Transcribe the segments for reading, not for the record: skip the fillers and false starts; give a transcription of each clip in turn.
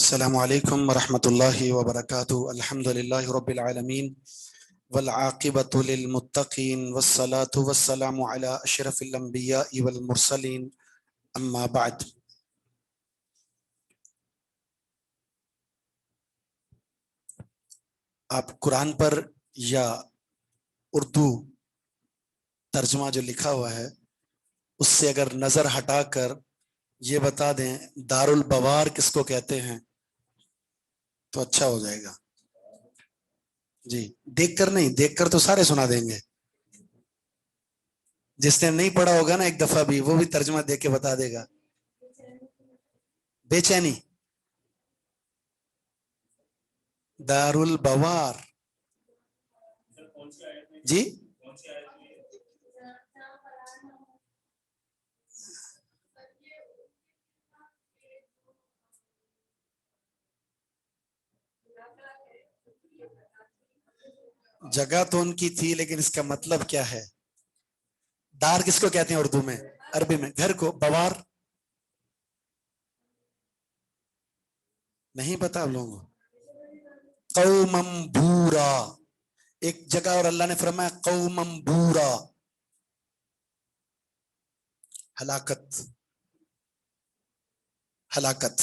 السلام علیکم ورحمۃ اللہ وبرکاتہ. الحمد للہ رب العالمین والعاقبۃ للمتقین والصلاۃ والسلام علی اشرف الانبیاء والمرسلین اما بعد. آپ قرآن پر یا اردو ترجمہ جو لکھا ہوا ہے اس سے اگر نظر ہٹا کر یہ بتا دیں دار البوار کس کو کہتے ہیں تو اچھا ہو جائے گا. جی دیکھ کر نہیں، دیکھ کر تو سارے سنا دیں گے. جس نے نہیں پڑھا ہوگا نا ایک دفعہ بھی، وہ بھی ترجمہ دیکھ کے بتا دے گا. بے چینی، دار البوار. جی جگہ تو ان کی تھی، لیکن اس کا مطلب کیا ہے؟ دار کس کو کہتے ہیں اردو میں؟ عربی میں گھر کو. بوار نہیں پتا آپ لوگوں کو؟ قومم بورا ایک جگہ اور اللہ نے فرمایا قومم بورا، ہلاکت، ہلاکت.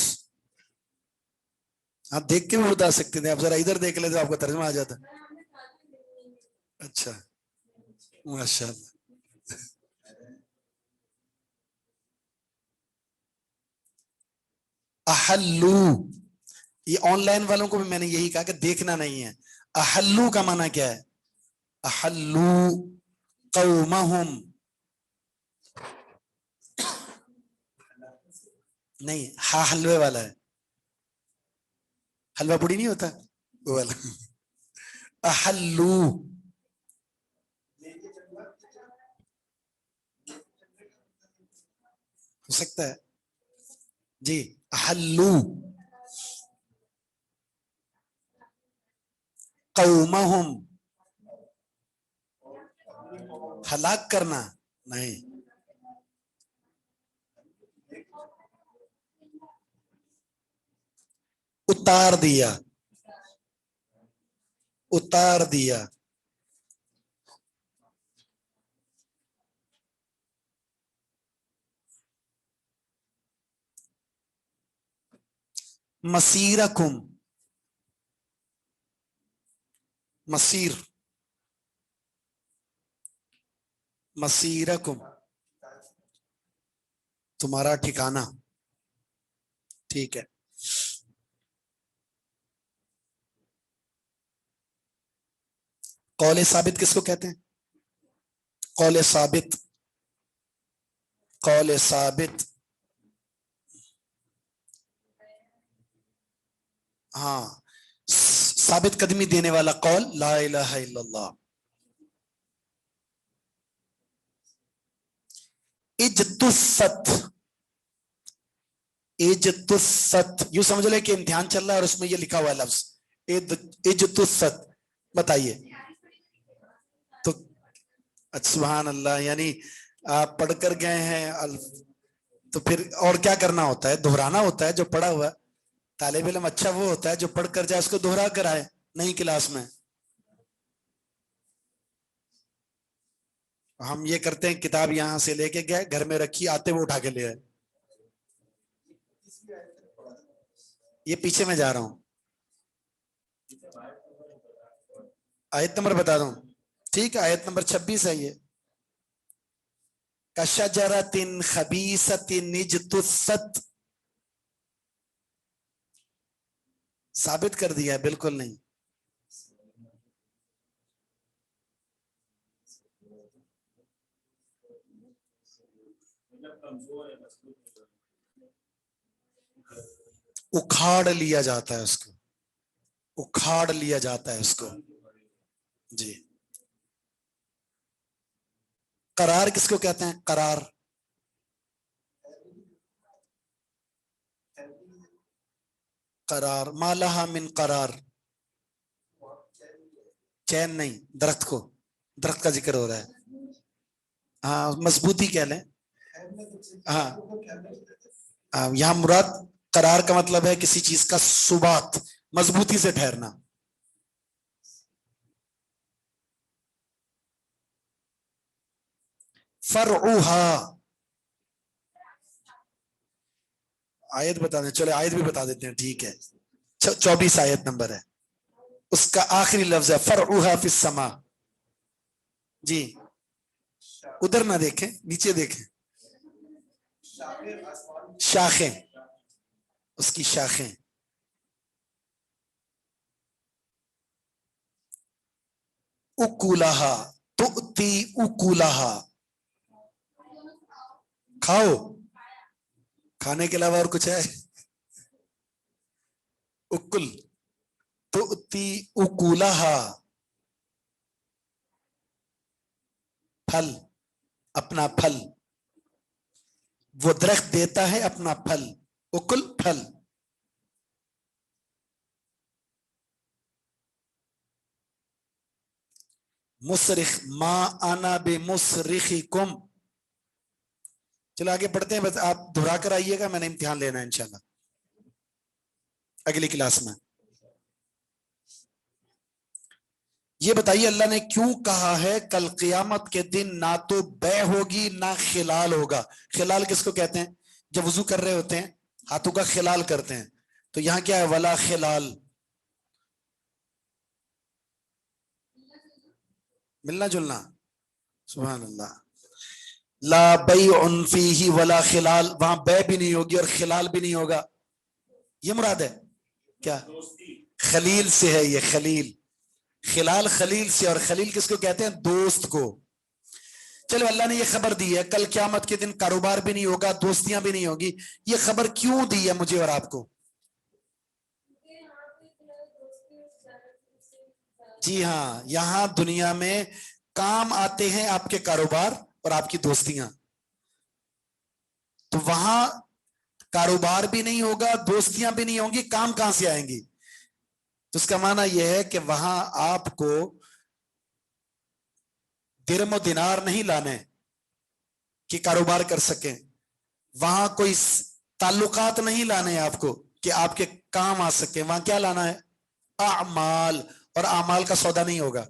آپ دیکھ کے بھی بتا سکتے تھے، آپ ذرا ادھر دیکھ لیتے آپ کو ترجمہ آ جاتا. اچھا ماشاء اللہ. احلو، یہ آن لائن والوں کو بھی میں نے یہی کہا کہ دیکھنا نہیں ہے. احلو کا معنی کیا ہے؟ احلو قومہم، نہیں ہا حلوے والا ہے، حلوہ پوڑی نہیں ہوتا وہ والا. احلو ہو سکتا ہے. جی احلو قومہم، ہلاک کرنا نہیں. اتار دیا، اتار دیا. مسیرکم، مسیر، مسیرکم تمہارا ٹھکانہ. ٹھیک ہے. قول ثابت کس کو کہتے ہیں؟ قول ثابت، قول ثابت. ہاں ثابت قدمی دینے والا قول لا الہ الا اللہ. اجتثت، اجتثت یوں سمجھ لے کہ امتحان چل رہا ہے اور اس میں یہ لکھا ہوا ہے لفظ اجتثت. بتائیے تو سبحان اللہ، یعنی آپ پڑھ کر گئے ہیں تو پھر اور کیا کرنا ہوتا ہے؟ دہرانا ہوتا ہے. جو پڑھا ہوا ہے طالب علم اچھا وہ ہوتا ہے جو پڑھ کر جائے اس کو دہرا کر آئے نئی کلاس میں. ہم یہ کرتے ہیں کتاب یہاں سے لے کے گئے گھر میں رکھی، آتے وہ اٹھا کے لے آئے. یہ پیچھے میں جا رہا ہوں، آیت نمبر بتا دوں. ٹھیک ہے، آیت نمبر 26 ہے یہ. کشجرۃ خبیثۃ اجتثت، ثابت کر دیا ہے. بالکل نہیں. اکھاڑ لیا جاتا ہے اس کو، اکھاڑ لیا جاتا ہے اس کو. جی قرار کس کو کہتے ہیں؟ قرار، قرار ما لہا من قرار. چین نہیں، درخت کو، درخت کا ذکر ہو رہا ہے. ہاں مضبوطی کہہ لیں. ہاں یہاں مراد قرار کا مطلب ہے کسی چیز کا ثبات، مضبوطی سے ٹھہرنا. فرعها، آیت بتا دیں، چلے آیت بھی بتا دیتے ہیں، ٹھیک ہے. 24 آیت نمبر ہے، اس کا آخری لفظ ہے فرعها فی السماء. جی ادھر نہ دیکھیں، نیچے دیکھیں. شاخیں، اس کی شاخیں. اکولہا تؤتی اکولہا، کھاؤ. کھانے کے علاوہ اور کچھ ہے؟ اکل تؤتی اکولہا، پھل، اپنا پھل. وہ درخت دیتا ہے اپنا پھل، اکل پھل. مصرخ ما انا بمصرخکم. چلو آگے پڑھتے ہیں، بس آپ دہرا کر آئیے گا، میں نے امتحان لینا ہے انشاءاللہ اگلی کلاس میں. یہ بتائیے اللہ نے کیوں کہا ہے کل قیامت کے دن نہ تو بے ہوگی نہ خلال ہوگا؟ خلال کس کو کہتے ہیں؟ جب وضو کر رہے ہوتے ہیں ہاتھوں کا خلال کرتے ہیں، تو یہاں کیا ہے؟ ولا خلال، ملنا جلنا. سبحان اللہ. لا بیع فیہ ولا خلال، وہاں بے بھی نہیں ہوگی اور خلال بھی نہیں ہوگا. یہ مراد ہے کیا؟ خلیل سے ہے یہ، خلیل. خلال خلیل سے، اور خلیل کس کو کہتے ہیں؟ دوست کو. چلو اللہ نے یہ خبر دی ہے کل قیامت کے دن کاروبار بھی نہیں ہوگا، دوستیاں بھی نہیں ہوگی. یہ خبر کیوں دی ہے مجھے اور آپ کو؟ جی ہاں، یہاں دنیا میں کام آتے ہیں آپ کے کاروبار اور آپ کی دوستیاں. تو وہاں کاروبار بھی نہیں ہوگا، دوستیاں بھی نہیں ہوں گی، کام کہاں سے آئیں گی؟ تو اس کا معنی یہ ہے کہ وہاں آپ کو درم و دینار نہیں لانے کہ کاروبار کر سکیں. وہاں کوئی تعلقات نہیں لانے آپ کو کہ آپ کے کام آ سکیں. وہاں کیا لانا ہے؟ اعمال. اور اعمال کا سودا نہیں ہوگا.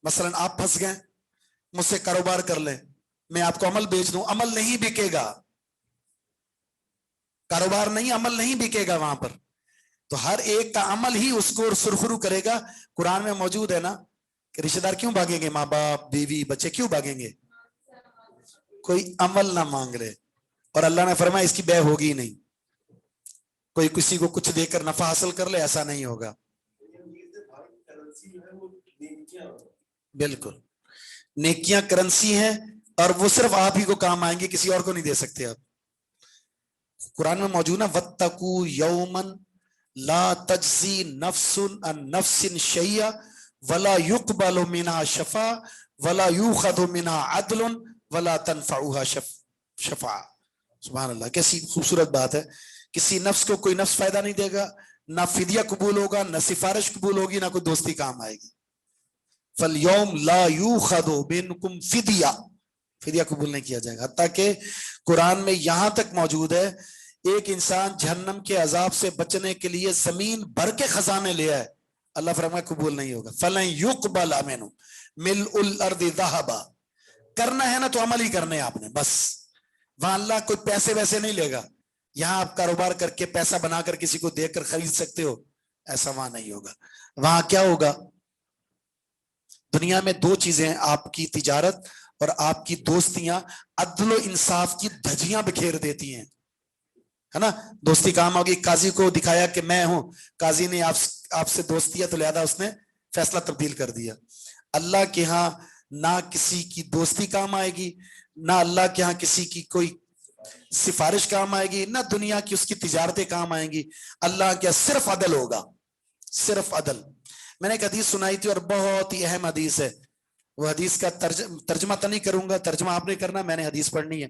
مثلا آپ پھنس گئے، مجھ سے کاروبار کر لیں، میں آپ کو عمل بیچ دوں، عمل نہیں بکے گا. کاروبار نہیں، عمل نہیں بکے گا وہاں پر. تو ہر ایک کا عمل ہی اس کو سرخرو کرے گا. قرآن میں موجود ہے نا کہ رشتہ دار کیوں بھاگیں گے؟ ماں باپ، بیوی، بچے کیوں بھاگیں گے؟ کوئی عمل نہ مانگ رہے. اور اللہ نے فرمایا اس کی بے ہوگی نہیں. کوئی کسی کو کچھ دے کر نفع حاصل کر لے، ایسا نہیں ہوگا. بالکل، نیکیاں کرنسی ہیں، اور وہ صرف آپ ہی کو کام آئیں گے، کسی اور کو نہیں دے سکتے آپ. قرآن میں موجود ہے وَاتَّقُوا يَوْمًا لَا تَجْزِي نَفْسٌ عَن نَفْسٍ شَيْئًا وَلَا يُقْبَلُ مِنْهَا شَفَاعَةٌ وَلَا يُؤْخَذُ مِنْهَا عَدْلٌ وَلَا تَنْفَعُهَا شَفَاعَةٌ. سبحان اللہ، کیسی خوبصورت بات ہے. کسی نفس کو کوئی نفس فائدہ نہیں دے گا، نہ فدیہ قبول ہوگا، نہ سفارش قبول ہوگی، نہ کوئی دوستی کام آئے گی. فَالْيَوْمْ لَا يُؤْخَذُ مِنْكُمْ فِدْيَةٌ، فدیہ قبول نہیں کیا جائے گا. حتیٰ کہ قرآن میں یہاں تک موجود ہے ایک انسان جہنم کے عذاب سے بچنے کے لیے زمین بھر کے خزانے لے آئے، اللہ فرمائے قبول نہیں ہوگا. فَلَنْ يُقْبَلَ مِنْهُ مِلْءُ الْأَرْضِ ذَهَبًا. کرنا ہے نا تو عمل ہی کرنے ہیں آپ نے بس. وہاں اللہ کوئی پیسے ویسے نہیں لے گا. یہاں آپ کاروبار کر کے پیسہ بنا کر کسی کو دے کر خرید سکتے ہو، ایسا وہاں نہیں ہوگا. وہاں کیا ہوگا؟ دنیا میں دو چیزیں ہیں، آپ کی تجارت اور آپ کی دوستیاں عدل و انصاف کی دھجیاں بکھیر دیتی ہیں، ہے نا. دوستی کام ہوگی، قاضی کو دکھایا کہ میں ہوں، قاضی نے آپ سے دوستی ہے تو لہذا اس نے فیصلہ تبدیل کر دیا. اللہ کے ہاں نہ کسی کی دوستی کام آئے گی، نہ اللہ کے ہاں کسی کی کوئی سفارش کام آئے گی، نہ دنیا کی اس کی تجارتیں کام آئیں گی. اللہ کیا صرف عدل ہوگا، صرف عدل. میں نے ایک حدیث سنائی تھی اور بہت ہی اہم حدیث ہے. وہ حدیث کا ترجمہ تو نہیں کروں گا، ترجمہ آپ نے کرنا، میں نے حدیث پڑھنی ہے.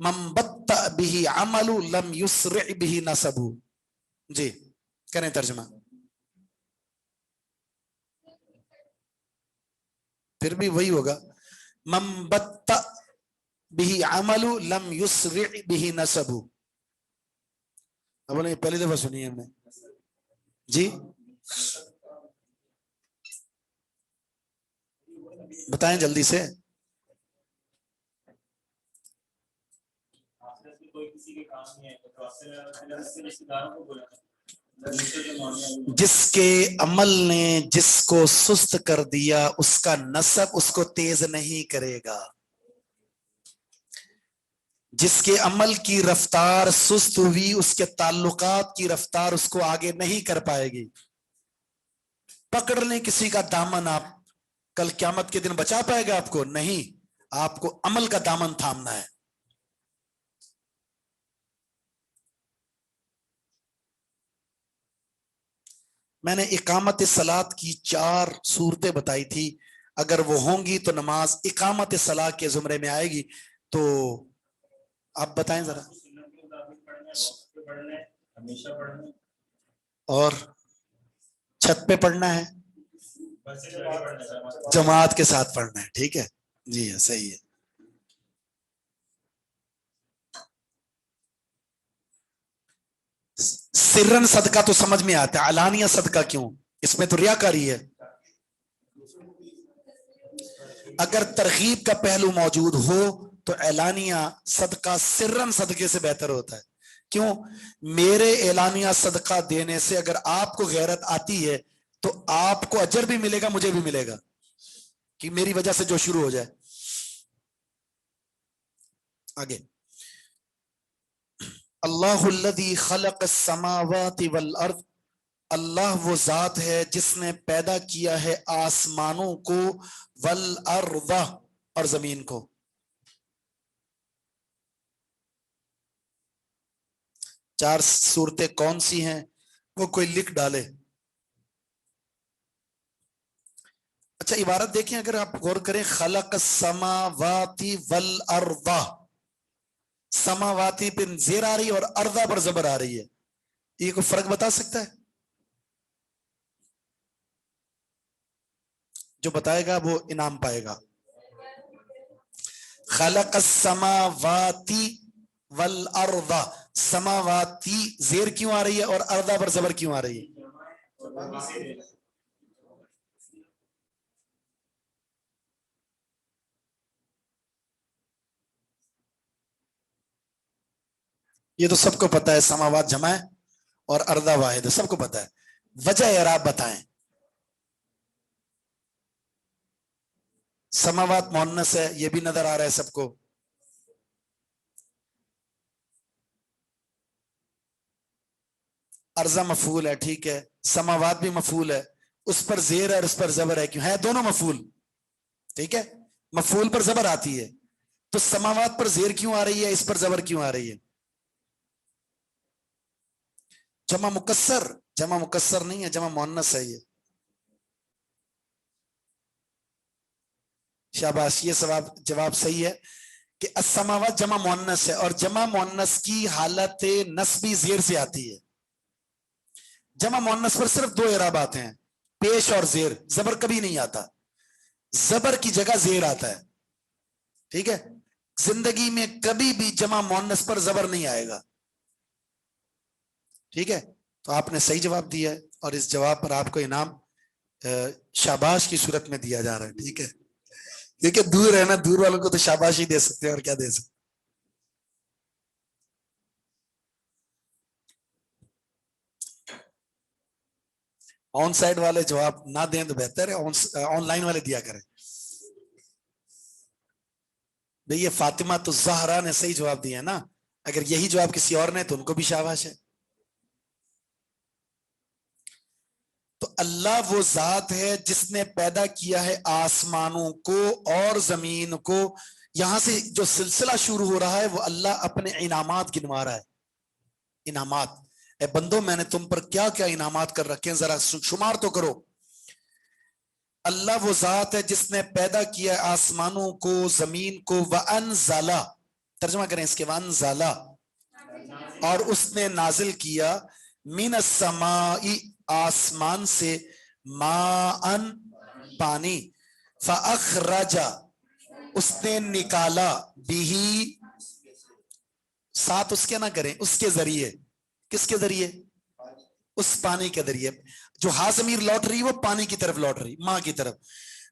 من بطأ به عمل لم يسرع به نسب. جی کریں ترجمہ. پھر بھی وہی ہوگا، من بطأ به عمل لم يسرع به نسب. اب نہیں پہلی دفعہ سنی ہے ہم نے جی بتائیں جلدی سے جس کے عمل نے جس کو سست کر دیا اس کا نسب اس کو تیز نہیں کرے گا جس کے عمل کی رفتار سست ہوئی اس کے تعلقات کی رفتار اس کو آگے نہیں کر پائے گی پکڑ لیں کسی کا دامن آپ کل قیامت کے دن بچا پائے گا آپ کو نہیں آپ کو عمل کا دامن تھامنا ہے میں نے اقامت صلاۃ کی 4 صورتیں بتائی تھی اگر وہ ہوں گی تو نماز اقامت صلاۃ کے زمرے میں آئے گی تو آپ بتائیں ذرا اور چھت پہ پڑھنا ہے جماعت کے ساتھ پڑھنا ہے ٹھیک ہے جی ہاں صحیح ہے سرن صدقہ تو سمجھ میں آتا ہے علانیہ صدقہ کیوں اس میں تو ریاکاری ہے اگر ترغیب کا پہلو موجود ہو تو اعلانیہ صدقہ سرن صدقے سے بہتر ہوتا ہے کیوں میرے اعلانیہ صدقہ دینے سے اگر آپ کو غیرت آتی ہے تو آپ کو اجر بھی ملے گا مجھے بھی ملے گا کہ میری وجہ سے جو شروع ہو جائے آگے اللہ الذی خلق السماوات والارض اللہ وہ ذات ہے جس نے پیدا کیا ہے آسمانوں کو والارض اور زمین کو 4 صورتیں کون سی ہیں وہ کوئی لکھ ڈالے اچھا عبارت دیکھیں اگر آپ غور کریں خلق السماوات والارض سماواتی پہ زیر آ رہی ہے اور ارضا پر زبر آ رہی ہے یہ کوئی فرق بتا سکتا ہے جو بتائے گا وہ انعام پائے گا خلق السماواتی والارض سماواتی زیر کیوں آ رہی ہے اور ارضا پر زبر کیوں آ رہی ہے یہ تو سب کو پتا ہے سماوات جمع ہے اور ارضا واحد ہے سب کو پتا ہے وجہ اعراب بتائیں سماوات مؤنث ہے یہ بھی نظر آ رہا ہے سب کو ارضا مفعول ہے ٹھیک ہے سماوات بھی مفعول ہے اس پر زیر ہے اور اس پر زبر ہے کیوں ہے دونوں مفعول ٹھیک ہے مفعول پر زبر آتی ہے تو سماوات پر زیر کیوں آ رہی ہے اس پر زبر کیوں آ رہی ہے جمع مکسر نہیں ہے جمع مؤنث ہے یہ شاباش یہ جواب صحیح ہے کہ السماوات جمع مؤنث ہے اور جمع مؤنث کی حالت نسبی زیر سے آتی ہے جمع مؤنث پر صرف 2 اعراب آتے ہیں پیش اور زیر زبر کبھی نہیں آتا زبر کی جگہ زیر آتا ہے ٹھیک ہے زندگی میں کبھی بھی جمع مؤنث پر زبر نہیں آئے گا ٹھیک ہے تو آپ نے صحیح جواب دیا ہے اور اس جواب پر آپ کو انعام شاباش کی صورت میں دیا جا رہا ہے ٹھیک ہے کیونکہ دور ہے نا دور والوں کو تو شاباش ہی دے سکتے ہیں اور کیا دے سکتے آن سائڈ والے جواب نہ دیں تو بہتر ہے آن لائن والے دیا کریں بھئی یہ فاطمہ تو زہرا نے صحیح جواب دیا نا اگر یہی جواب کسی اور نے تو ان کو بھی شاباش ہے تو اللہ وہ ذات ہے جس نے پیدا کیا ہے آسمانوں کو اور زمین کو یہاں سے جو سلسلہ شروع ہو رہا ہے وہ اللہ اپنے انعامات گنوا رہا ہے انعامات اے بندو میں نے تم پر کیا کیا انعامات کر رکھے ہیں ذرا شمار تو کرو اللہ وہ ذات ہے جس نے پیدا کیا آسمانوں کو زمین کو وَأَنزَلَ ترجمہ کریں اس کے وَأَنزَلَ اور اس نے نازل کیا من السماء آسمان سے ماءً پانی فَأَخْرَجَ اس نے نکالا بھی ساتھ اس کے نہ کریں اس کے ذریعے کس کے ذریعے؟ اس پانی کے ذریعے. جو ہا ضمیر لوٹ رہی وہ پانی کی طرف لوٹ رہی, ماں کی طرف.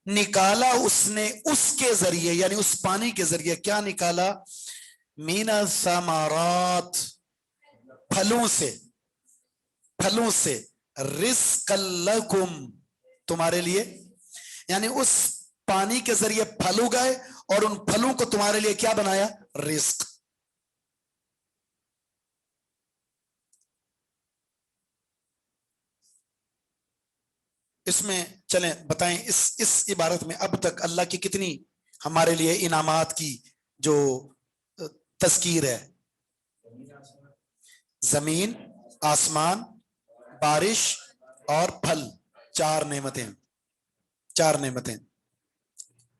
نکالا اس نے اس کے ذریعے, یعنی اس پانی کے ذریعے. کیا نکالا؟ من الثمرات, پھلوں سے, پھلوں سے. رزق لکم, تمہارے لیے. یعنی اس پانی کے ذریعے پھل اگائے اور ان پھلوں کو تمہارے لیے کیا بنایا؟ رزق. اس میں چلیں بتائیں اس عبارت میں اب تک اللہ کی کتنی ہمارے لیے انعامات کی جو تذکیر ہے؟ زمین, آسمان, بارش اور پھل. 4 نعمتیں, 4 نعمتیں.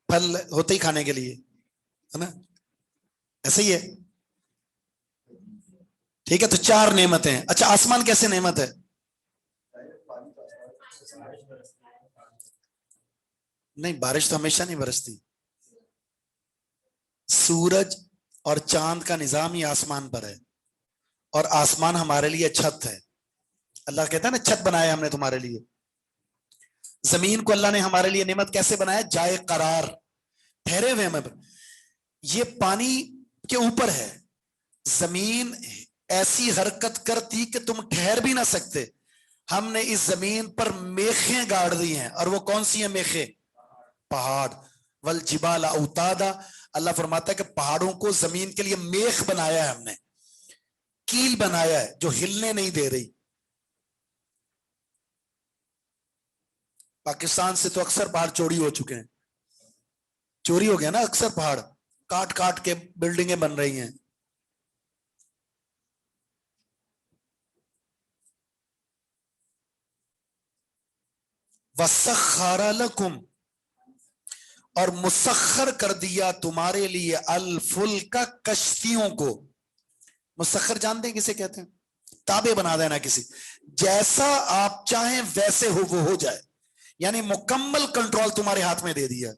پھل ہوتے ہی کھانے کے لیے ہے نا, ایسے ہی ہے. ٹھیک ہے, تو 4 نعمتیں. اچھا آسمان کیسے نعمت ہے؟ نہیں, بارش تو ہمیشہ نہیں برستی. سورج اور چاند کا نظام ہی آسمان پر ہے, اور آسمان ہمارے لیے چھت ہے. اللہ کہتا ہے نا چھت بنایا ہم نے تمہارے لیے. زمین کو اللہ نے ہمارے لیے نعمت کیسے بنایا؟ جائے قرار, ٹھہرے ہوئے ہمیں. یہ پانی کے اوپر ہے, زمین ایسی حرکت کرتی کہ تم ٹھہر بھی نہ سکتے. ہم نے اس زمین پر میخیں گاڑ دی ہیں, اور وہ کون سی ہیں میخیں؟ پہاڑ. والجبال اوتادا, اللہ فرماتا ہے کہ پہاڑوں کو زمین کے لیے میخ بنایا ہے ہم نے, کیل بنایا ہے جو ہلنے نہیں دے رہی. پاکستان سے تو اکثر پہاڑ چوری ہو چکے ہیں, چوری ہو گیا نا اکثر پہاڑ, کاٹ کاٹ کے بلڈنگیں بن رہی ہیں. وَسَخَّرَ لَكُمْ, اور مسخر کر دیا تمہارے لیے, الفلک, کشتیوں کو. مسخر جانتے ہیں کسے کہتے ہیں؟ تابع بنا دینا کسی, جیسا آپ چاہیں ویسے ہو وہ ہو جائے. یعنی مکمل کنٹرول تمہارے ہاتھ میں دے دیا.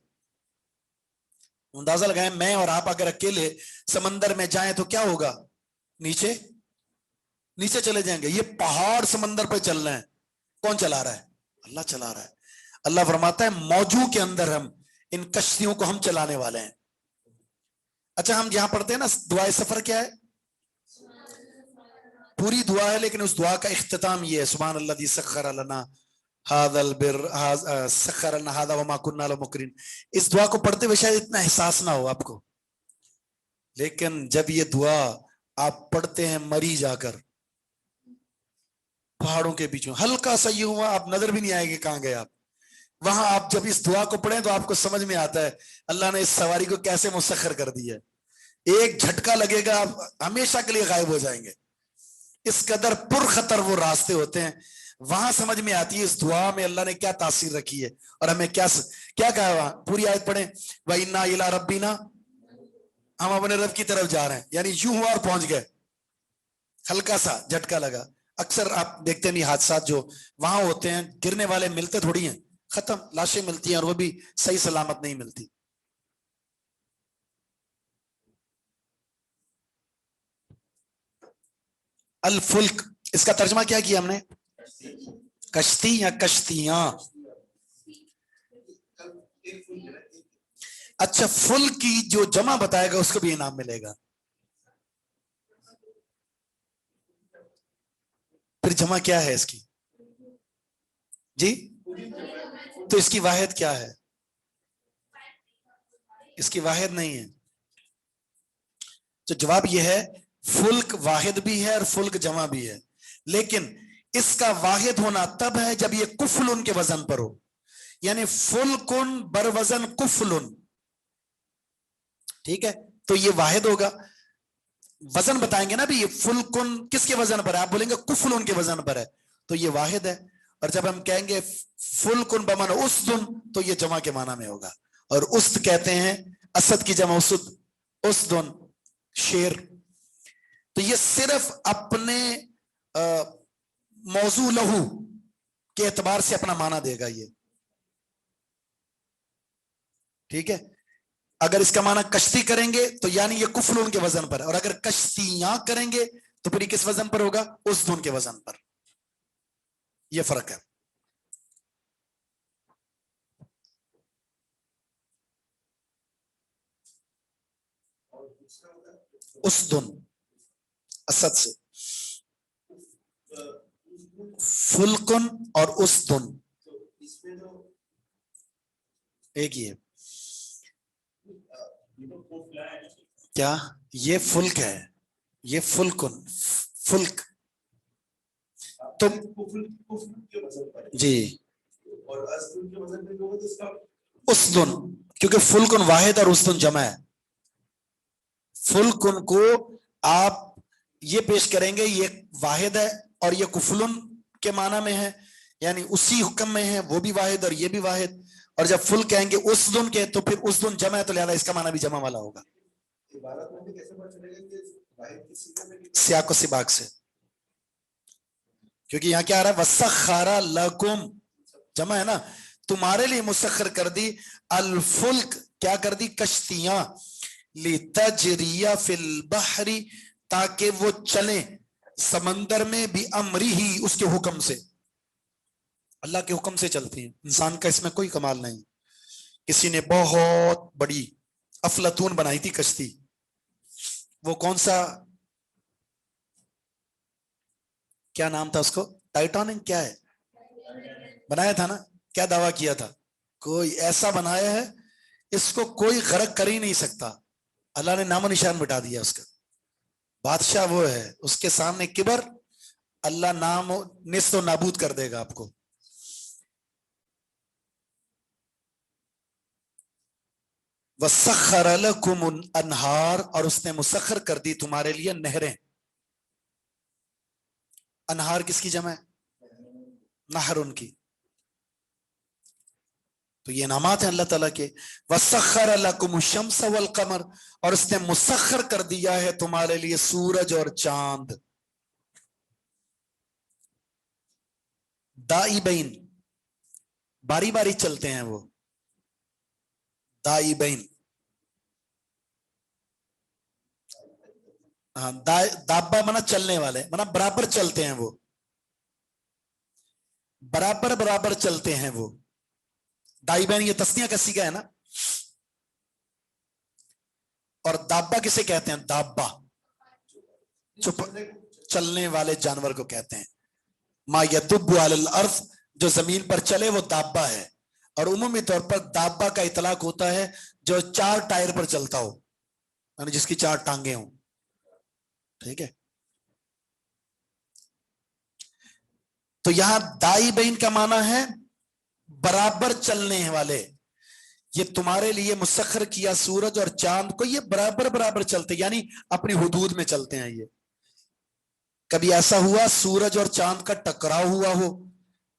اندازہ لگائیں میں اور آپ اگر اکیلے سمندر میں جائیں تو کیا ہوگا؟ نیچے نیچے چلے جائیں گے. یہ پہاڑ سمندر پہ چل رہے ہیں, کون چلا رہا ہے؟ اللہ چلا رہا ہے. اللہ فرماتا ہے موجو کے اندر ہم ان کشتیوں کو ہم چلانے والے ہیں. اچھا ہم یہاں پڑھتے ہیں نا دعائے سفر کیا ہے؟ پوری دعا ہے, لیکن اس دعا کا اختتام یہ ہے, سبحان الذی سخر لنا هذا البر سخر لنا هذا وما كنا له مقرنين. اس دعا کو پڑھتے ہوئے شاید اتنا احساس نہ ہو آپ کو, لیکن جب یہ دعا آپ پڑھتے ہیں مری جا کر پہاڑوں کے بیچوں, ہلکا سا یہ ہوا آپ نظر بھی نہیں آئے گے کہاں گئے آپ. وہاں آپ جب اس دعا کو پڑھیں تو آپ کو سمجھ میں آتا ہے اللہ نے اس سواری کو کیسے مسخر کر دیا ہے. ایک جھٹکا لگے گا آپ ہمیشہ کے لیے غائب ہو جائیں گے. اس قدر پر خطر وہ راستے ہوتے ہیں. وہاں سمجھ میں آتی ہے اس دعا میں اللہ نے کیا تاثیر رکھی ہے, اور ہمیں کیا کہا وہاں. پوری آیت پڑھیں, وَإِنَّا إِلَىٰ رَبِّنَا, ہم اپنے رب کی طرف جا رہے ہیں. یعنی یوں ہوا اور پہنچ گئے, ہلکا سا جھٹکا لگا. اکثر آپ دیکھتے نہیں حادثات جو وہاں ہوتے ہیں, گرنے والے ملتے تھوڑی ہیں, ختم, لاشیں ملتی ہیں اور وہ بھی صحیح سلامت نہیں ملتی. الفلک, اس کا ترجمہ کیا کیا ہم نے؟ کشتی یا کشتیاں. اچھا فل کی جو جمع بتائے گا اس کو بھی انعام ملے گا. پھر جمع کیا ہے اس کی؟ جی, تو اس کی واحد کیا ہے؟ اس کی واحد نہیں ہے. تو جواب یہ ہے فلک واحد بھی ہے اور فلک جمع بھی ہے, لیکن اس کا واحد ہونا تب ہے جب یہ کفلن کے وزن پر ہو. یعنی فلکن بر وزن کفلن, ٹھیک ہے, تو یہ واحد ہوگا. وزن بتائیں گے نا بھی, یہ فلکن کس کے وزن پر ہے, آپ بولیں گے کفلن کے وزن پر ہے, تو یہ واحد ہے. اور جب ہم کہیں گے فلکن بمعنی اسدن, تو یہ جمع کے معنی میں ہوگا. اور اسد کہتے ہیں اسد کی جمع اسد, اسدن شیر. تو یہ صرف اپنے موضوع لہو کے اعتبار سے اپنا معنی دے گا یہ, ٹھیک ہے. اگر اس کا معنی کشتی کریں گے تو یعنی یہ کفلون کے وزن پر ہے, اور اگر کشتیاں کریں گے تو پھر یہ کس وزن پر ہوگا؟ اس دن کے وزن پر. یہ فرق ہے. اس دن اسد سے فلکن اور اس دن ایک ہی ہے. کیا یہ فلک ہے؟ یہ فلکن فلک تو جی اس دن، کیونکہ فلکن واحد اور اس دن جمع ہے. فلکن کو آپ یہ پیش کریں گے یہ واحد ہے اور یہ کفلن کے معنی میں ہے، یعنی اسی حکم میں ہے، وہ بھی واحد اور یہ بھی واحد. اور جب فل کہیں گے اس دن کے تو پھر اس دن جمع ہے تو لہذا اس کا معنی بھی جمع والا ہوگا. سیاق و سباق سے، کیونکہ یہاں کیا آ رہا ہے؟ وَسَخَّرَ لَكُمْ جمع ہے نا، تمہارے لیے مسخر کر دی الفلک، کیا کر دی؟ کشتیاں، لِتَجْرِيَ فِي الْبَحْرِ تاکہ وہ چلیں سمندر میں، بِأَمْرِهِ اس کے حکم سے. اللہ کے حکم سے چلتی ہیں، انسان کا اس میں کوئی کمال نہیں. کسی نے بہت بڑی افلاطون بنائی تھی کشتی، وہ کون سا، کیا نام تھا اس کو؟ ٹائٹانک کیا ہے بنایا تھا نا؟ کیا دعویٰ کیا تھا؟ کوئی ایسا بنایا ہے اس کو کوئی غرق کر ہی نہیں سکتا. اللہ نے نام و نشان مٹا دیا اس کا. بادشاہ وہ ہے، اس کے سامنے کبر، اللہ نام و نیست و نابود کر دے گا آپ کو. وَسَخَّرَ لَكُمُ الْأَنْهَارَ اور اس نے مسخر کر دی تمہارے لیے نہریں. انہار کس کی جمع ہے؟ نہر ان کی. تو یہ انعامات ہیں اللہ تعالیٰ کے. وَسَخَّرَ لَكُمُ الشَّمْسَ وَالْقَمَرَ اور اس نے مسخر کر دیا ہے تمہارے لیے سورج اور چاند. دائبین باری باری چلتے ہیں وہ، دائبین. دابا منا چلنے والے، منا برابر چلتے ہیں وہ، برابر برابر چلتے ہیں وہ. دائبین یہ تسنیہ کا صیغہ ہے نا. اور دابا کسے کہتے ہیں؟ دابا چپ چلنے والے جانور کو کہتے ہیں. ما یدب علی الارض جو زمین پر چلے وہ دابا ہے. اور عمومی طور پر دابا کا اطلاق ہوتا ہے جو 4 ٹائر پر چلتا ہو، یعنی جس کی 4 ٹانگیں ہوں. ٹھیک ہے. تو یہاں دائی بین کا معنی ہے برابر چلنے والے. یہ تمہارے لیے مسخر کیا سورج اور چاند کو، یہ برابر برابر چلتے یعنی اپنی حدود میں چلتے ہیں. یہ کبھی ایسا ہوا سورج اور چاند کا ٹکراؤ ہوا ہو؟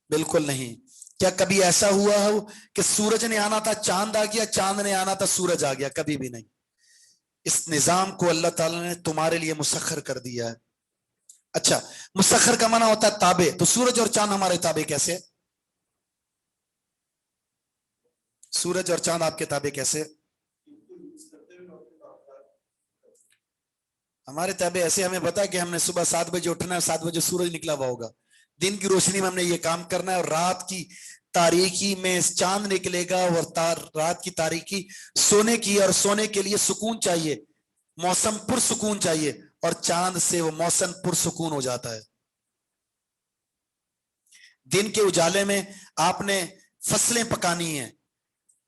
بالکل نہیں. کیا کبھی ایسا ہوا ہو کہ سورج نے آنا تھا چاند آ گیا، چاند نے آنا تھا سورج آ گیا؟ کبھی بھی نہیں. اس نظام کو اللہ تعالیٰ نے تمہارے لیے مسخر کر دیا ہے. اچھا، مسخر کا معنی ہوتا ہے تابع. تو سورج اور چاند ہمارے تابع کیسے؟ سورج اور چاند آپ کے تابع کیسے؟ ہمارے تابع ایسے، ہمیں پتا ہے کہ ہم نے صبح 7 بجے اٹھنا ہے، 7 بجے سورج نکلا ہوا ہوگا، دن کی روشنی میں ہم نے یہ کام کرنا ہے، اور رات کی تاریکی میں چاند نکلے گا، اور رات کی تاریکی سونے کی، اور سونے کے لیے سکون چاہیے، موسم پرسکون چاہیے، اور چاند سے وہ موسم پرسکون ہو جاتا ہے. دن کے اجالے میں آپ نے فصلیں پکانی ہیں،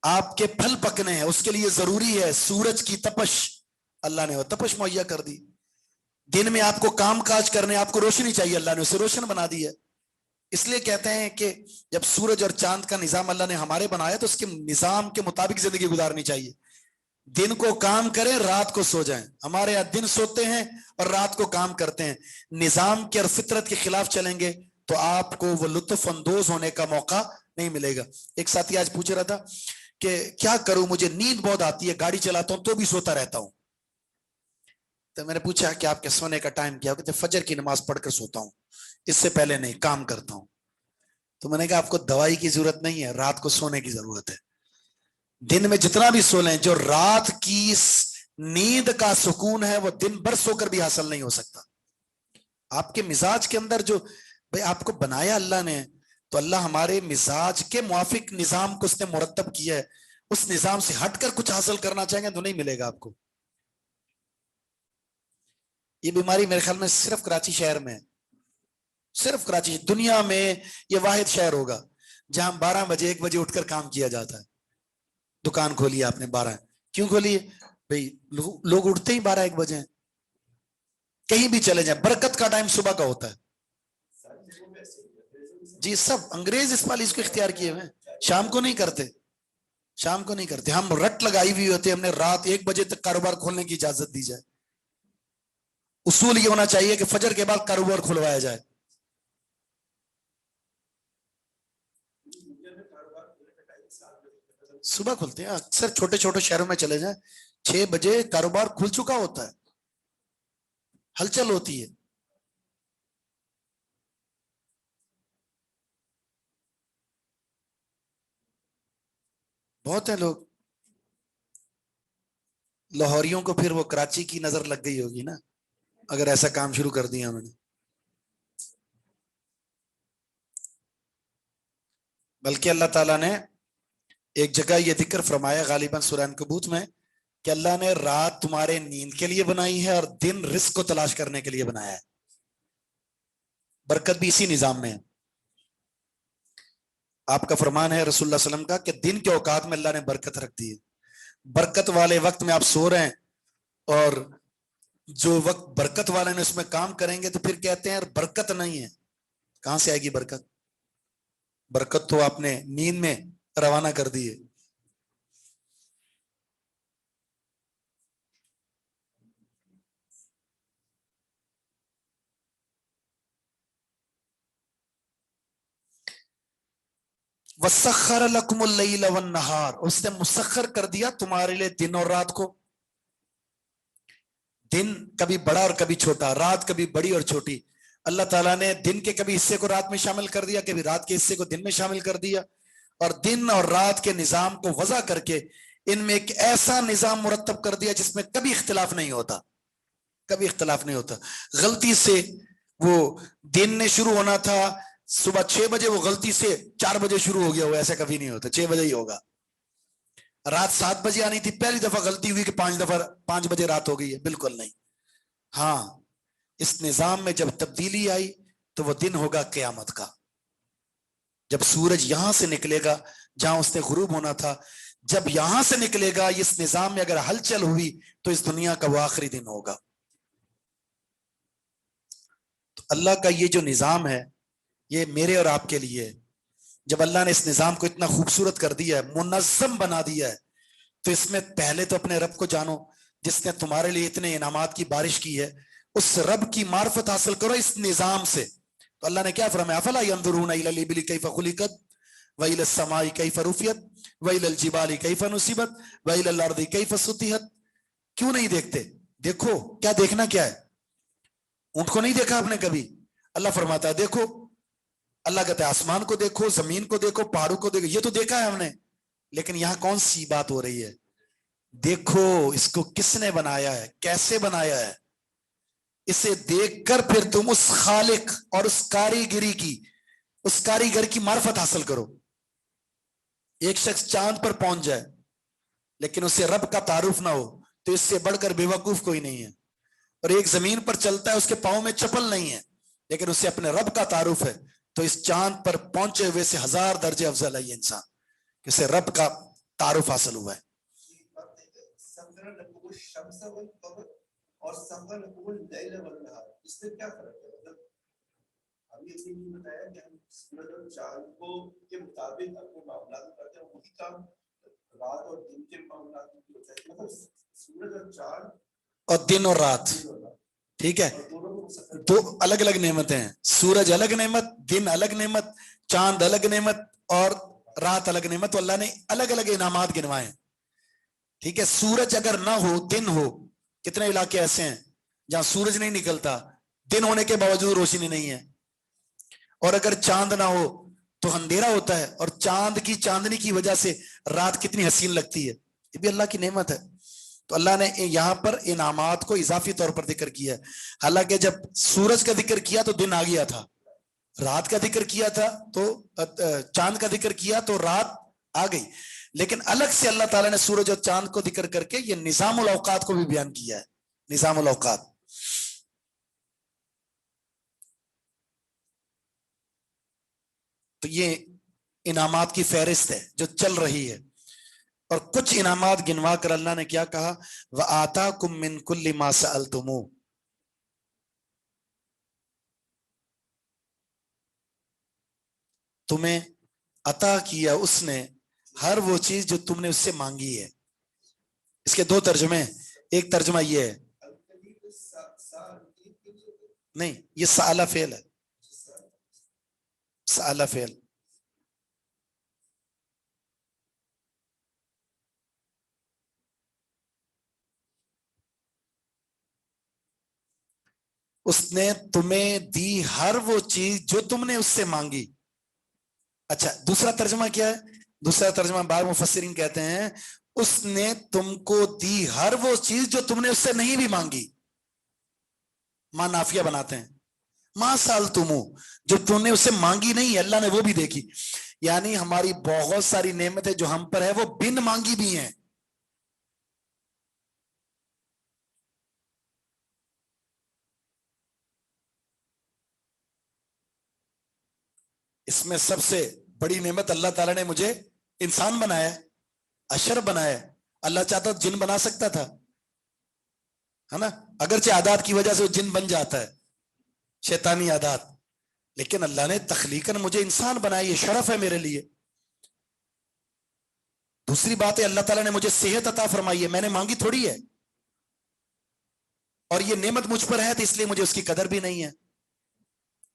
آپ کے پھل پکنے ہیں، اس کے لیے ضروری ہے سورج کی تپش. اللہ نے وہ تپش مہیا کر دی. دن میں آپ کو کام کاج کرنے، آپ کو روشنی چاہیے، اللہ نے اسے روشن بنا دی ہے. اس لیے کہتے ہیں کہ جب سورج اور چاند کا نظام اللہ نے ہمارے بنایا تو اس کے نظام کے مطابق زندگی گزارنی چاہیے. دن کو کام کریں، رات کو سو جائیں. ہمارے یہاں دن سوتے ہیں اور رات کو کام کرتے ہیں. نظام کے اور فطرت کے خلاف چلیں گے تو آپ کو وہ لطف اندوز ہونے کا موقع نہیں ملے گا. ایک ساتھی آج پوچھ رہا تھا کہ کیا کروں، مجھے نیند بہت آتی ہے، گاڑی چلاتا ہوں تو بھی سوتا رہتا ہوں. تو میں نے پوچھا کہ آپ کے سونے کا ٹائم کیا؟ کہتے فجر کی نماز پڑھ کر سوتا ہوں، اس سے پہلے نہیں، کام کرتا ہوں. تو میں نے کہا آپ کو دوائی کی ضرورت نہیں ہے، رات کو سونے کی ضرورت ہے. دن میں جتنا بھی سو لیں، جو رات کی نیند کا سکون ہے وہ دن بھر سو کر بھی حاصل نہیں ہو سکتا. آپ کے مزاج کے اندر جو بھائی آپ کو بنایا اللہ نے، تو اللہ ہمارے مزاج کے موافق نظام کو اس نے مرتب کیا ہے. اس نظام سے ہٹ کر کچھ حاصل کرنا چاہیں گے تو نہیں ملے گا آپ کو. یہ بیماری میرے خیال میں صرف کراچی شہر میں ہے، صرف کراچی. دنیا میں یہ واحد شہر ہوگا جہاں 12 بجے 1 بجے اٹھ کر کام کیا جاتا ہے. دکان کھولی آپ نے 12، کیوں کھولی ہے بھائی؟ لوگ اٹھتے ہی 12-1 بجے ہیں. کہیں بھی چلے جائیں، برکت کا ٹائم صبح کا ہوتا ہے. جی سب انگریز اس پالیسی کو اختیار کیے ہوئے، شام کو نہیں کرتے، شام کو نہیں کرتے. ہم رٹ لگائی ہوئی ہوتے، ہم نے رات 1 بجے تک کاروبار کھولنے کی اجازت دی جائے. اصول یہ ہونا چاہیے کہ فجر کے بعد کاروبار کھلوایا جائے. صبح کھلتے ہیں، اکثر چھوٹے چھوٹے شہروں میں چلے جائیں 6 بجے کاروبار کھل چکا ہوتا ہے، ہلچل ہوتی ہے. بہت ہیں لوگ. لاہوریوں کو پھر وہ کراچی کی نظر لگ گئی ہوگی نا، اگر ایسا کام شروع کر دیا میں نے. بلکہ اللہ تعالیٰ نے ایک جگہ یہ ذکر فرمایا غالباً سورہ عنکبوت میں کہ اللہ نے رات تمہارے نیند کے لیے بنائی ہے اور دن رزق کو تلاش کرنے کے لیے بنایا ہے. برکت بھی اسی نظام میں ہے. آپ کا فرمان ہے رسول اللہ صلی اللہ علیہ وسلم کا کہ دن کے اوقات میں اللہ نے برکت رکھ دی ہے. برکت والے وقت میں آپ سو رہے ہیں، اور جو وقت برکت والے نے اس میں کام کریں گے تو پھر کہتے ہیں برکت نہیں ہے. کہاں سے آئے گی برکت؟ برکت تو آپ نے نیند میں روانہ کر دی ہے. وَسَخَّرَ لَكُمُ اللَّيْلَ وَالنَّهَارَ، اس نے مسخر کر دیا تمہارے لیے دن اور رات کو. دن کبھی بڑا اور کبھی چھوٹا، رات کبھی بڑی اور چھوٹی. اللہ تعالیٰ نے دن کے کبھی حصے کو رات میں شامل کر دیا، کبھی رات کے حصے کو دن میں شامل کر دیا، اور دن اور رات کے نظام کو وضع کر کے ان میں ایک ایسا نظام مرتب کر دیا جس میں کبھی اختلاف نہیں ہوتا، کبھی اختلاف نہیں ہوتا. غلطی سے وہ دن نے شروع ہونا تھا صبح 6 بجے، وہ غلطی سے 4 بجے شروع ہو گیا، وہ ایسا کبھی نہیں ہوتا، 6 بجے ہی ہوگا. رات 7 بجے آنی تھی، پہلی دفعہ غلطی ہوئی کہ 5 بجے رات ہو گئی ہے، بالکل نہیں. ہاں، اس نظام میں جب تبدیلی آئی تو وہ دن ہوگا قیامت کا، جب سورج یہاں سے نکلے گا جہاں اس نے غروب ہونا تھا. جب یہاں سے نکلے گا، اس نظام میں اگر ہلچل ہوئی تو اس دنیا کا وہ آخری دن ہوگا. تو اللہ کا یہ جو نظام ہے یہ میرے اور آپ کے لیے ہے. جب اللہ نے اس نظام کو اتنا خوبصورت کر دیا ہے، منظم بنا دیا ہے، تو اس میں پہلے تو اپنے رب کو جانو جس نے تمہارے لیے اتنے انعامات کی بارش کی ہے. اس رب کی معرفت حاصل کرو اس نظام سے. تو اللہ نے کیا فرمایا؟ افلا ينظرون الى الابل كيف خلقت والى السماء كيف رفعت والى الجبال كيف نصبت والى الارض كيف سطحت. کیوں نہیں دیکھتے؟ دیکھو. کیا دیکھنا کیا ہے؟ اونٹ کو نہیں دیکھا آپ نے کبھی؟ اللہ فرماتا ہے دیکھو. اللہ کہتا ہے آسمان کو دیکھو، زمین کو دیکھو، پہاڑوں کو دیکھو. یہ تو دیکھا ہے ہم نے، لیکن یہاں کون سی بات ہو رہی ہے؟ دیکھو اس کو کس نے بنایا ہے، کیسے بنایا ہے. اسے دیکھ کر پھر تم اس خالق اور اس کاریگری کی، اس کاریگر کی معرفت حاصل کرو. ایک شخص چاند پر پہنچ جائے لیکن اسے رب کا تعارف نہ ہو تو اس سے بڑھ کر بے وقوف کوئی نہیں ہے. اور ایک زمین پر چلتا ہے، اس کے پاؤں میں چپل نہیں ہے لیکن اسے اپنے رب کا تعارف ہے، تو اس چاند پر پہنچے ہوئے سے 1000 درجے افضل ہے یہ انسان، اسے رب کا تعارف حاصل ہوا ہے. اور سمن اللیل والنہار، اس میں کیا فرق ہے؟ مطلب ہم یہ نہیں بتایا کہ ہم سورج اور چاند کو کے مطابق اپنے معاملات کرتے ہیں، وہی کام رات اور دن کے معاملات میں ہوتا ہے. مطلب سورج اور چاند اور دن اور رات، ٹھیک ہے، دو الگ الگ نعمتیں ہیں. سورج الگ نعمت، دن الگ نعمت، چاند الگ نعمت اور رات الگ نعمت. تو اللہ نے الگ الگ انعامات گنوائے ہیں. ٹھیک ہے، سورج اگر نہ ہو، دن ہو، کتنے علاقے ایسے ہیں جہاں سورج نہیں نکلتا، دن ہونے کے باوجود روشنی نہیں ہے. اور اگر چاند نہ ہو تو اندھیرا ہوتا ہے، اور چاند کی چاندنی کی وجہ سے رات کتنی حسین لگتی ہے. یہ بھی اللہ کی نعمت ہے. تو اللہ نے یہاں پر انعامات کو اضافی طور پر ذکر کیا ہے. حالانکہ جب سورج کا ذکر کیا تو دن آ گیا تھا، رات کا ذکر کیا تھا تو چاند کا ذکر کیا تو رات آ گئی. لیکن الگ سے اللہ تعالیٰ نے سورج اور چاند کو ذکر کر کے یہ نظام الاوقات کو بھی بیان کیا ہے. نظام الاوقات تو یہ انعامات کی فہرست ہے جو چل رہی ہے. اور کچھ انعامات گنوا کر اللہ نے کیا کہا، وَآتَاكُم مِّن كُلِّ مَا سَأَلْتُمُوهُ، تمہیں عطا کیا اس نے ہر وہ چیز جو تم نے اس سے مانگی ہے. اس کے دو ترجمے، ایک ترجمہ یہ ہے، نہیں یہ سألہ فعل ہے، سألہ فعل. اس نے تمہیں دی ہر وہ چیز جو تم نے اس سے مانگی. اچھا دوسرا ترجمہ کیا ہے؟ دوسرا ترجمہ بعض مفسرین کہتے ہیں اس نے تم کو دی ہر وہ چیز جو تم نے اس سے نہیں بھی مانگی. ماں نافیہ بناتے ہیں، ماں سال تمو، جو تم نے اس سے مانگی نہیں اللہ نے وہ بھی دیکھی. یعنی ہماری بہت ساری نعمتیں جو ہم پر ہے وہ بن مانگی بھی ہیں. اس میں سب سے بڑی نعمت اللہ تعالیٰ نے مجھے انسان بنایا، اشرف بنایا. اللہ چاہتا جن بنا سکتا تھا، ہے نا، اگرچہ عادات کی وجہ سے وہ جن بن جاتا ہے، شیطانی عادات، لیکن اللہ نے تخلیقاً مجھے انسان بنایا، یہ شرف ہے میرے لیے. دوسری بات ہے اللہ تعالیٰ نے مجھے صحت عطا فرمائی ہے، میں نے مانگی تھوڑی ہے، اور یہ نعمت مجھ پر ہے تو اس لیے مجھے اس کی قدر بھی نہیں ہے.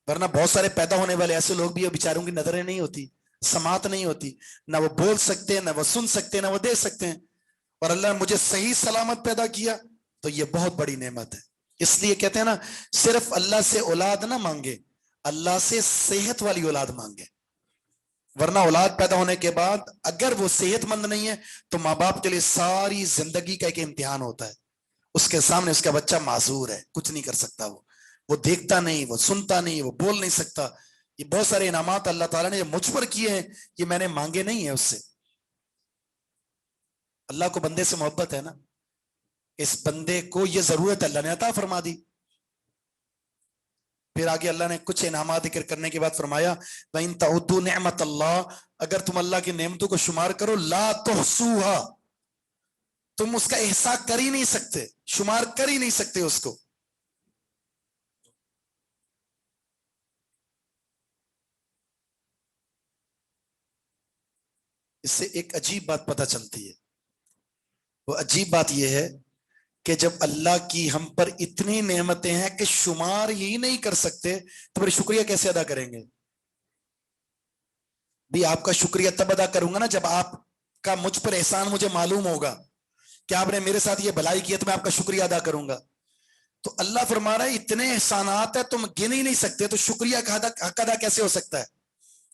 ورنہ بہت سارے پیدا ہونے والے ایسے لوگ بھی ہیں بیچاروں کی نظریں نہیں ہوتی، سماعت نہیں ہوتی، نہ وہ بول سکتے ہیں، نہ وہ سن سکتے ہیں، نہ وہ دیکھ سکتے ہیں، اور اللہ نے مجھے صحیح سلامت پیدا کیا تو یہ بہت بڑی نعمت ہے. اس لیے کہتے ہیں نا صرف اللہ سے اولاد نہ مانگے، اللہ سے صحت والی اولاد مانگے. ورنہ اولاد پیدا ہونے کے بعد اگر وہ صحت مند نہیں ہے تو ماں باپ کے لیے ساری زندگی کا ایک امتحان ہوتا ہے. اس کے سامنے اس کا بچہ معذور ہے، کچھ نہیں کر سکتا، وہ دیکھتا نہیں، وہ سنتا نہیں، وہ بول نہیں سکتا. یہ بہت سارے انعامات اللہ تعالیٰ نے مجھ پر کیے ہیں، یہ میں نے مانگے نہیں ہیں اس سے. اللہ کو بندے سے محبت ہے نا، اس بندے کو یہ ضرورت اللہ نے عطا فرما دی. پھر آگے اللہ نے کچھ انعامات ذکر کرنے کے بعد فرمایا وَإِن تَعُدُّوا نِعْمَتَ اللَّهِ، اگر تم اللہ کی نعمتوں کو شمار کرو، لا تحصوها، تم اس کا احصاء کر ہی نہیں سکتے، شمار کر ہی نہیں سکتے اس کو. اس سے ایک عجیب بات پتہ چلتی ہے، وہ عجیب بات یہ ہے کہ جب اللہ کی ہم پر اتنی نعمتیں ہیں کہ شمار ہی نہیں کر سکتے تو پھر شکریہ کیسے ادا کریں گے؟ بھی آپ کا شکریہ تب ادا کروں گا نا جب آپ کا مجھ پر احسان مجھے معلوم ہوگا کہ آپ نے میرے ساتھ یہ بھلائی کی ہے تو میں آپ کا شکریہ ادا کروں گا. تو اللہ فرما رہا ہے اتنے احسانات ہیں تم گن ہی نہیں سکتے، تو شکریہ کا حق ادا کیسے ہو سکتا ہے؟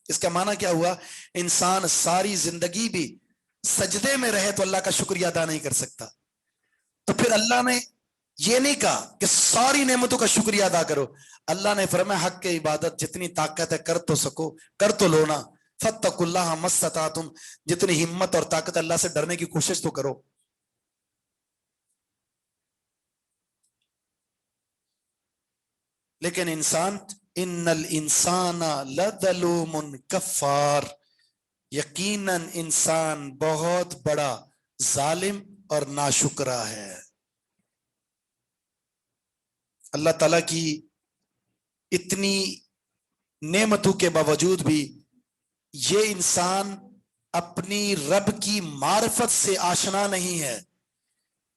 اس کا معنی کیا ہوا؟ انسان ساری زندگی بھی سجدے میں رہے تو اللہ کا شکریہ ادا نہیں کر سکتا. تو پھر اللہ نے یہ نہیں کہا کہ ساری نعمتوں کا شکریہ ادا کرو، اللہ نے فرمایا حق کی عبادت جتنی طاقت ہے کر تو سکو، کر تو لو نا. فاتقوا اللہ ما استطعتم، جتنی ہمت اور طاقت اللہ سے ڈرنے کی کوشش تو کرو. لیکن انسان، ان الانسان لظلوم کفار، یقیناً انسان بہت بڑا ظالم اور ناشکرا ہے. اللہ تعالیٰ کی اتنی نعمتوں کے باوجود بھی یہ انسان اپنی رب کی معرفت سے آشنا نہیں ہے.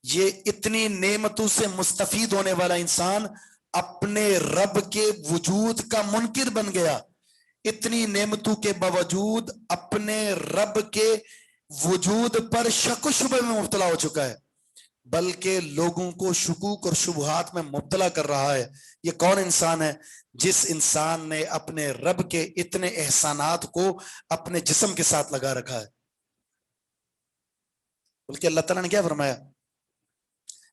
یہ اتنی نعمتوں سے مستفید ہونے والا انسان اپنے رب کے وجود کا منکر بن گیا. اتنی نعمتوں کے باوجود اپنے رب کے وجود پر شک و شبہ میں مبتلا ہو چکا ہے، بلکہ لوگوں کو شکوک اور شبہات میں مبتلا کر رہا ہے. یہ کون انسان ہے؟ جس انسان نے اپنے رب کے اتنے احسانات کو اپنے جسم کے ساتھ لگا رکھا ہے. بلکہ اللہ تعالیٰ نے کیا فرمایا؟